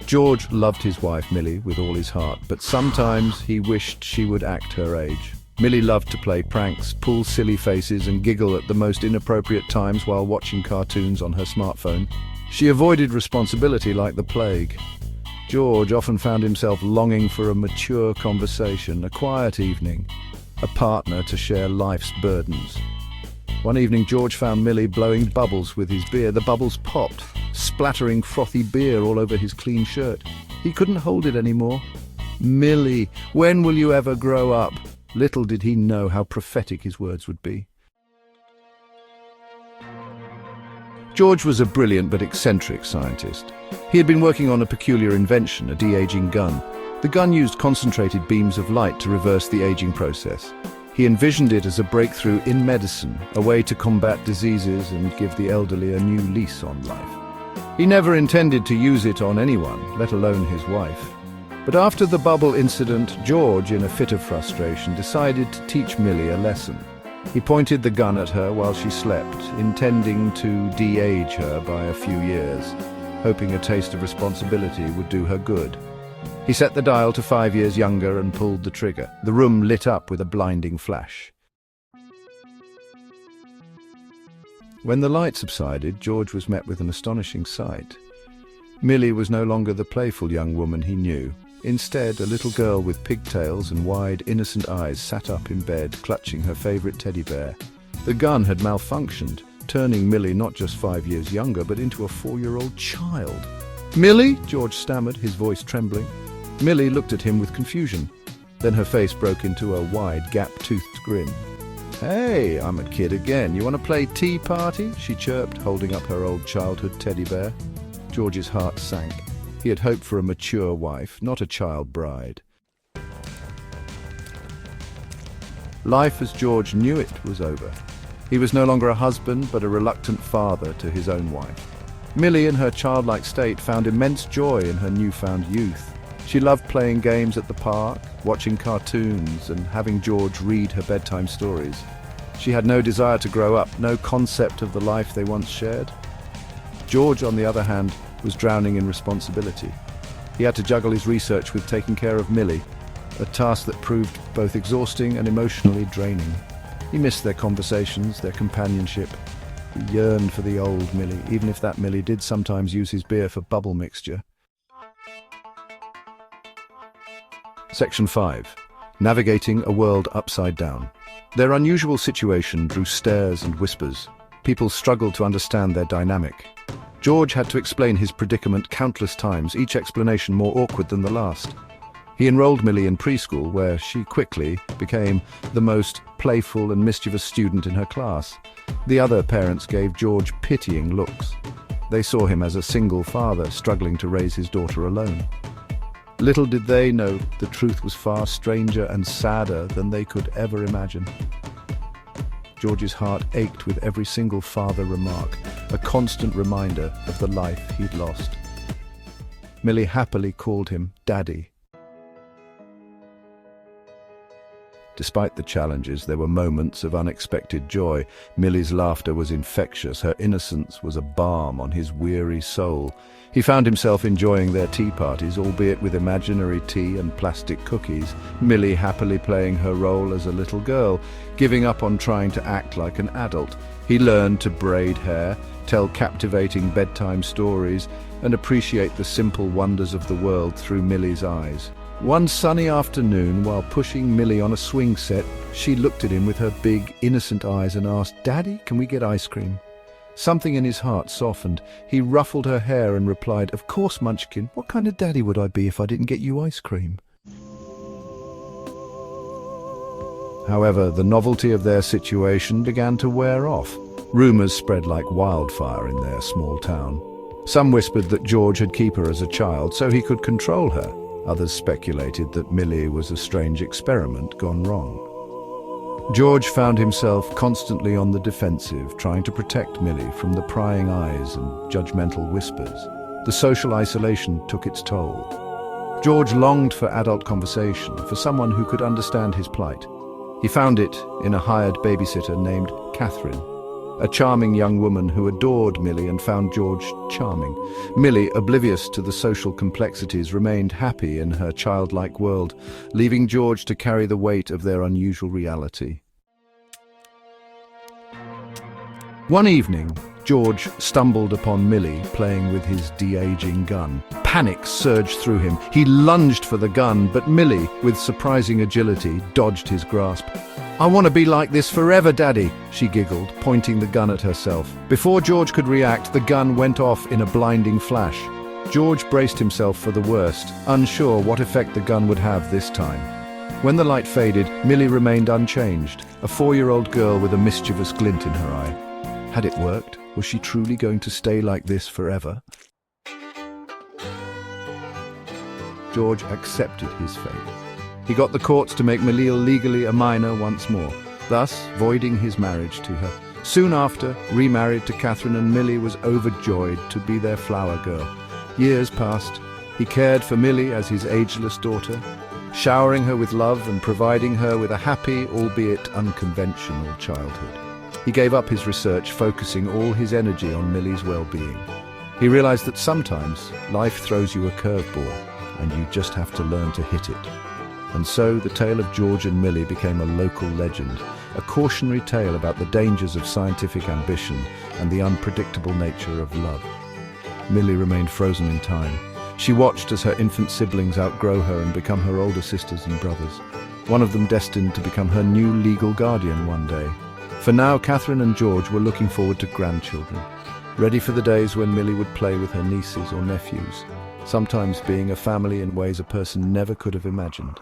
George loved his wife, Millie, with all his heart, but sometimes he wished she would act her age. Millie loved to play pranks, pull silly faces, and giggle at the most inappropriate times while watching cartoons on her smartphone. She avoided responsibility like the plague. George often found himself longing for a mature conversation, a quiet evening, a partner to share life's burdens. One evening, George found Millie blowing bubbles with his beer. The bubbles popped, splattering frothy beer all over his clean shirt. He couldn't hold it anymore. "Millie, when will you ever grow up?" Little did he know how prophetic his words would be. George was a brilliant but eccentric scientist. He had been working on a peculiar invention, a de-aging gun. The gun used concentrated beams of light to reverse the aging process. He envisioned it as a breakthrough in medicine, a way to combat diseases and give the elderly a new lease on life. He never intended to use it on anyone, let alone his wife. But after the bubble incident, George, in a fit of frustration, decided to teach Millie a lesson. He pointed the gun at her while she slept, intending to de-age her by a few years, hoping a taste of responsibility would do her good. He set the dial to 5 years younger and pulled the trigger. The room lit up with a blinding flash. When the light subsided, George was met with an astonishing sight. Millie was no longer the playful young woman he knew. Instead, a little girl with pigtails and wide, innocent eyes sat up in bed, clutching her favorite teddy bear. The gun had malfunctioned, turning Millie not just 5 years younger, but into a 4-year-old child. "Millie?" George stammered, his voice trembling. Millie looked at him with confusion. Then her face broke into a wide, gap-toothed grin. "Hey, I'm a kid again. You want to play tea party?" she chirped, holding up her old childhood teddy bear. George's heart sank. He had hoped for a mature wife, not a child bride. Life as George knew it was over. He was no longer a husband, but a reluctant father to his own wife. Millie, in her childlike state, found immense joy in her newfound youth. She loved playing games at the park, watching cartoons, and having George read her bedtime stories. She had no desire to grow up, no concept of the life they once shared. George, on the other hand, was drowning in responsibility. He had to juggle his research with taking care of Millie, a task that proved both exhausting and emotionally draining. He missed their conversations, their companionship. He yearned for the old Millie, even if that Millie did sometimes use his beer for bubble mixture. Section 5. Navigating a world upside down. Their unusual situation drew stares and whispers. People struggled to understand their dynamic. George had to explain his predicament countless times, each explanation more awkward than the last. He enrolled Millie in preschool, where she quickly became the most playful and mischievous student in her class. The other parents gave George pitying looks. They saw him as a single father struggling to raise his daughter alone. Little did they know the truth was far stranger and sadder than they could ever imagine. George's heart ached with every single father remark, a constant reminder of the life he'd lost. Millie happily called him Daddy. Despite the challenges, there were moments of unexpected joy. Millie's laughter was infectious. Her innocence was a balm on his weary soul. He found himself enjoying their tea parties, albeit with imaginary tea and plastic cookies. Millie happily playing her role as a little girl, giving up on trying to act like an adult. He learned to braid hair, tell captivating bedtime stories, and appreciate the simple wonders of the world through Millie's eyes. One sunny afternoon, while pushing Millie on a swing set, she looked at him with her big, innocent eyes and asked, "Daddy, can we get ice cream?" Something in his heart softened. He ruffled her hair and replied, "Of course, Munchkin. What kind of daddy would I be if I didn't get you ice cream?" However, the novelty of their situation began to wear off. Rumors spread like wildfire in their small town. Some whispered that George had kept her as a child so he could control her. Others speculated that Millie was a strange experiment gone wrong. George found himself constantly on the defensive, trying to protect Millie from the prying eyes and judgmental whispers. The social isolation took its toll. George longed for adult conversation, for someone who could understand his plight. He found it in a hired babysitter named Catherine. a charming young woman who adored Millie and found George charming. Millie, oblivious to the social complexities, remained happy in her childlike world, leaving George to carry the weight of their unusual reality. One evening, George stumbled upon Millie playing with his de-aging gun. Panic surged through him. He lunged for the gun, but Millie, with surprising agility, dodged his grasp. "I want to be like this forever, Daddy," she giggled, pointing the gun at herself. Before George could react, the gun went off in a blinding flash. George braced himself for the worst, unsure what effect the gun would have this time. When the light faded, Millie remained unchanged, a 4-year-old girl with a mischievous glint in her eye. Had it worked? Was she truly going to stay like this forever? George accepted his fate. He got the courts to make Millie legally a minor once more, thus voiding his marriage to her. Soon after, remarried to Catherine, and Millie was overjoyed to be their flower girl. Years passed. He cared for Millie as his ageless daughter, showering her with love and providing her with a happy, albeit unconventional, childhood. He gave up his research, focusing all his energy on Millie's well-being. He realized that sometimes life throws you a curveball, and you just have to learn to hit it. And so the tale of George and Millie became a local legend, a cautionary tale about the dangers of scientific ambition and the unpredictable nature of love. Millie remained frozen in time. She watched as her infant siblings outgrow her and become her older sisters and brothers, one of them destined to become her new legal guardian one day. For now, Catherine and George were looking forward to grandchildren, ready for the days when Millie would play with her nieces or nephews, sometimes being a family in ways a person never could have imagined.